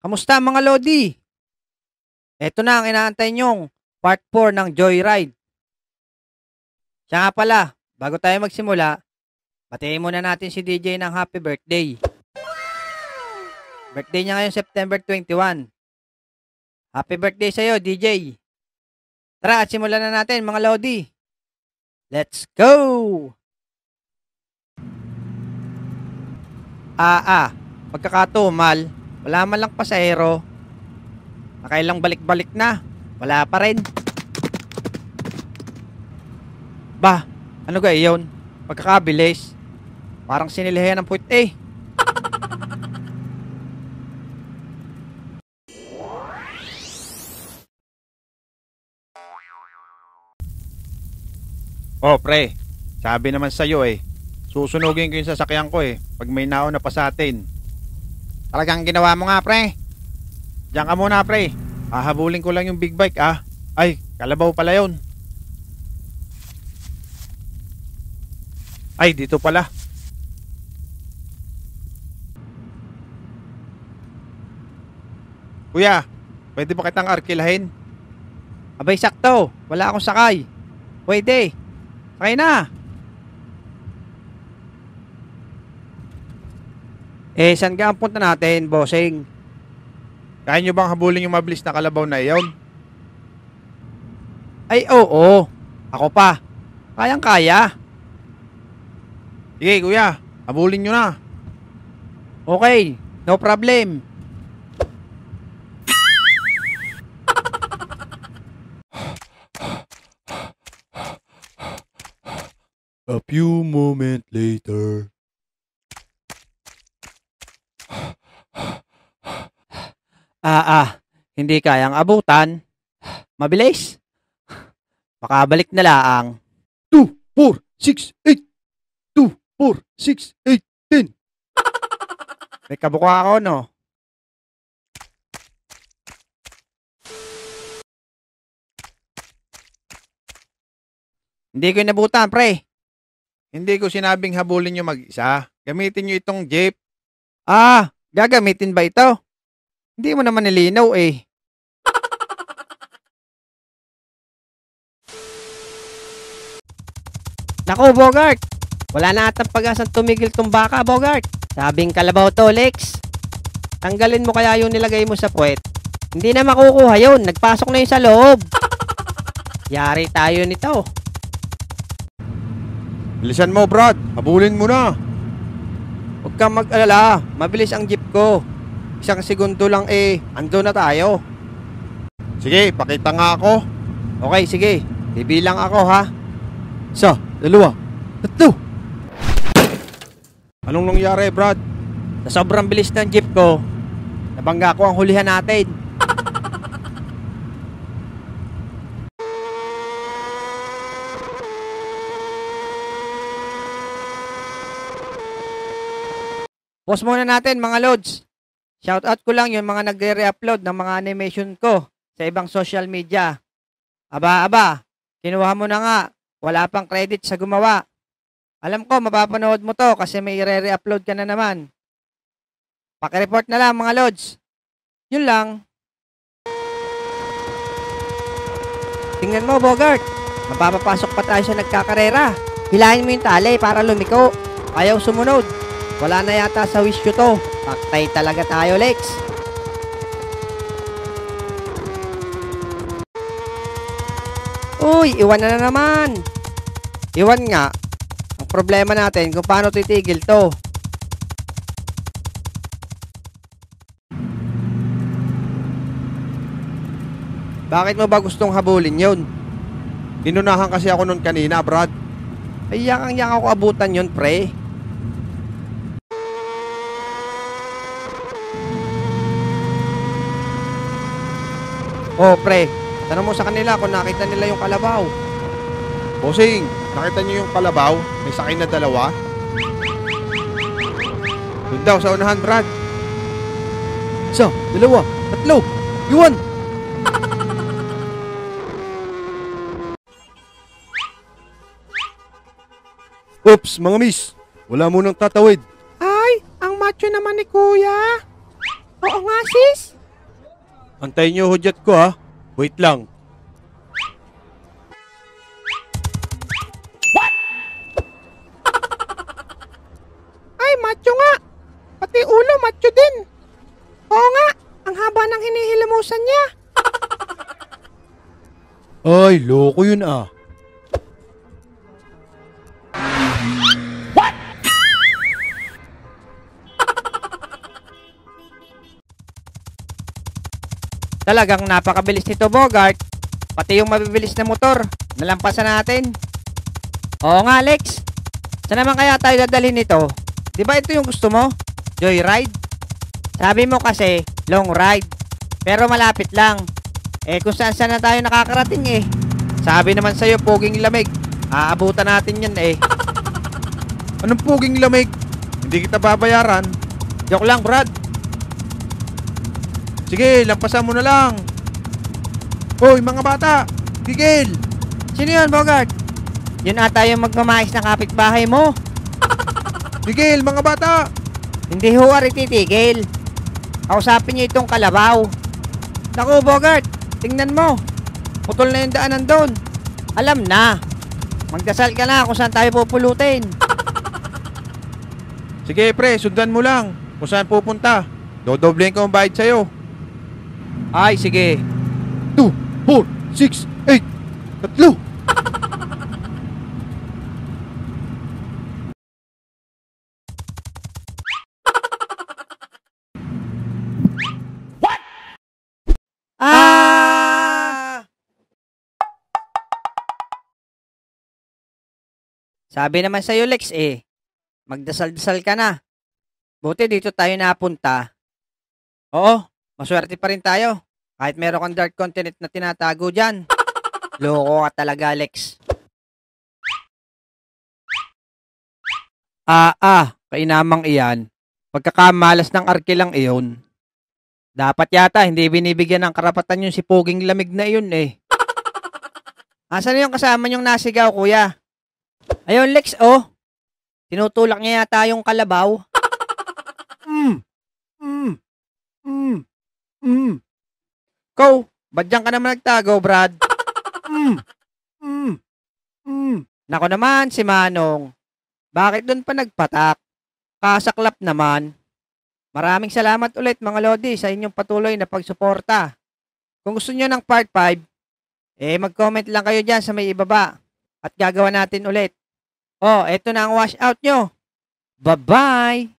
Kamusta mga Lodi? Eto na ang inaantay nyong part 4 ng Joyride. Siya nga pala, bago tayo magsimula, batiin muna natin si DJ ng happy birthday. Birthday niya ngayon September 21. Happy birthday sa'yo, DJ. Tara at simulan na natin mga Lodi. Let's go! Pagkakatumal, wala man lang pasahero. Nakailang balik-balik na, wala pa rin. Bah, ano ga iyon? Pagkakabilis, parang sinilihan ng puwit eh. Oh, pre. Sabi naman sa'yo susunugin ko yung sasakyan ko pag may nauna pa sa atin. Talagang ginawa mo nga, pre. Diyan ka muna, pre. Hahabulin ko lang yung big bike, Ay, kalabaw pala yun. Ay, dito pala. Kuya, pwede ba kitang arkilahin? Abay sakto, wala akong sakay. Pwede, sakay na. Saan ka ang punta natin, bossing? Kaya nyo bang habulin yung mabilis na kalabaw na iyon? Ay, oo. Ako pa. Kayang-kaya. Sige, kuya. Habulin nyo na. Okay, no problem. A few moments later. Hindi kayang abutan. Mabilis. Makabalik na laang. 2, 4, 6, 8. 2, 4, 6, 8, 10. May kabuka ako, no? Hindi ko inabutan, pre. Hindi ko sinabing habulin nyo mag-isa. Gamitin nyo itong jeep. Gagamitin ba ito? Hindi mo naman nilinaw eh. Naku, Bogart. Wala na atang pag-asang tumigil tong baka, Bogart. Sabing kalabaw to, Lex. Tanggalin mo kaya yung nilagay mo sa puwet. Hindi na makukuha yun. Nagpasok na yun sa loob. Yari tayo nito. Bilisan mo, Brad. Habulin mo na. Huwag kang mag-alala. Mabilis ang jeep ko. Isang segundo lang ando na tayo. Sige, pakita nga ako. Okay, sige. Bibilang ako, ha? 1, 2, 3. Anong nangyari, Brad? Sa sobrang bilis ng jeep ko, nabangga ko ang hulihan natin. Pause muna natin mga lods. Shoutout ko lang yung mga nagre-re-upload ng mga animation ko sa ibang social media. Aba, kinuha mo na nga. Wala pang credit sa gumawa. Alam ko, mapapanood mo to kasi may i-re-upload ka na naman. Paki-report na lang mga lods. Yun lang. Tingnan mo, Bogart. Mapapapasok pa tayo sa nagkakarera. Hilahin mo yung tali para lumiko. Ayaw sumunod. Wala na yata sa wish ko to. Paktay talaga tayo, Lex. Uy, iwan na naman. Iwan nga. Ang problema natin kung paano titigil to. Bakit mo ba gustong habulin yun? Inunahan kasi ako nun kanina, Brad. Ay, yakang ako abutan yun, pre. Oh, pre. Tanong mo sa kanila kung nakita nila yung kalabaw. Bossing, nakita nyo yung kalabaw? May sakay na 2? Doon daw sa unahan, Brad. 1, 2, 3, iwan! Oops, mga miss. Wala munang tatawid. Ay, ang macho naman ni Kuya. Oo nga, sis. Antayin niyo hudyat ko ha. Wait lang. Ay, macho nga. Pati ulo, macho din. Oo nga, ang haba ng hinihilamusan niya. Ay, loko yun ah. Talagang napakabilis nito, Bogart. Pati yung mabibilis na motor, nalampasan natin. Oo nga, Alex. Saan naman kaya tayo dadalhin nito? Di ba ito yung gusto mo? Joyride? Sabi mo kasi, long ride. Pero malapit lang. Eh kung saan saan na tayo nakakarating eh. Sabi naman sa'yo, poging lamig. Aabutan natin yan eh. Anong puging lamig? Hindi kita babayaran. Joke lang, Brad. Sige, lampasan mo na lang. Hoy, mga bata! Tigil! Sino yun, Bogart? Yun ata yung magmamais na kapitbahay mo. Tigil, mga bata! Hindi ho titigil. Kausapin niyo itong kalabaw. Naku, Bogart, tingnan mo. Putol na yung daanan doon. Alam na. Magdasal ka na kung saan tayo pupulutin. Sige, pre, sundan mo lang. Kung saan pupunta. Dodoblehin ko ang bayad sa'yo. Ay, sige. 2, 4, 6, 8, 3. Ah! Sabi naman sa'yo, Lex, eh. Magdasal-dasal ka na. Buti dito tayo napunta. Oo, maswerte pa rin tayo. Kahit meron kang dark continent na tinatago dyan. Loko ka talaga, Lex. Kainamang iyan. Pagkakamalas ng arkilang iyon. Dapat yata hindi binibigyan ng karapatan yung si Poging lamig na iyon eh. Asan yung kasama niyong nasigaw, kuya? Ayun, Lex, oh. Tinutulak niya yata yung kalabaw. Ikaw, ba't diyan ka naman nagtago, Brad? Nako naman, si Manong. Bakit doon pa nagpatak? Kasaklap naman. Maraming salamat ulit mga Lodi sa inyong patuloy na pagsuporta. Kung gusto niyo ng part 5, mag-comment lang kayo dyan sa may ibaba at gagawa natin ulit. Oh, eto na ang wash out nyo. Bye-bye!